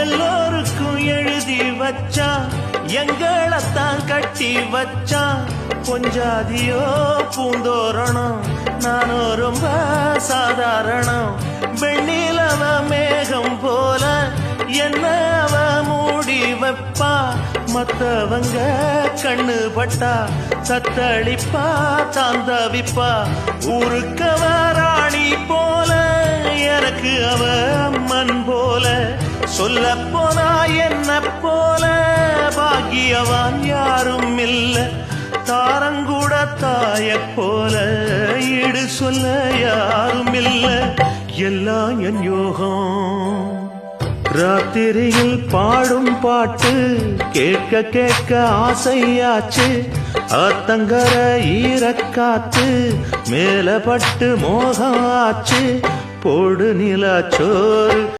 எல்லோருக்கும் எழுதி வச்சான், எங்களைத்தான் கட்டி வச்சான். பொஞ்சாதியோ பூந்தோரணம், நானோ ரொம்ப சாதாரணம். வெண்ணிலவ மேகம் போல என்ன அவ மூடி வைப்பா. மத்தவங்க கண்ணு பட்டா தத்தளிப்பா, தாந்தவிப்பா. ஊருக்கவ ராணி போல, எனக்கு அவ அம்மன் போல. சொல்ல போனா என்ன போல பாக்கியவான் யாரும் இல்ல. தாரங்கூட தாய போல ஈடு சொல்ல யாரும் இல்ல. எல்லாம் என் யோகம். ராத்திரியில் பாடும் பாட்டு கேட்க கேட்க ஆசையாச்சு. ஆத்தங்கர ஈரக்காத்து மேல பட்டு மோகம் ஆச்சு. போடு நிலாச்சோறு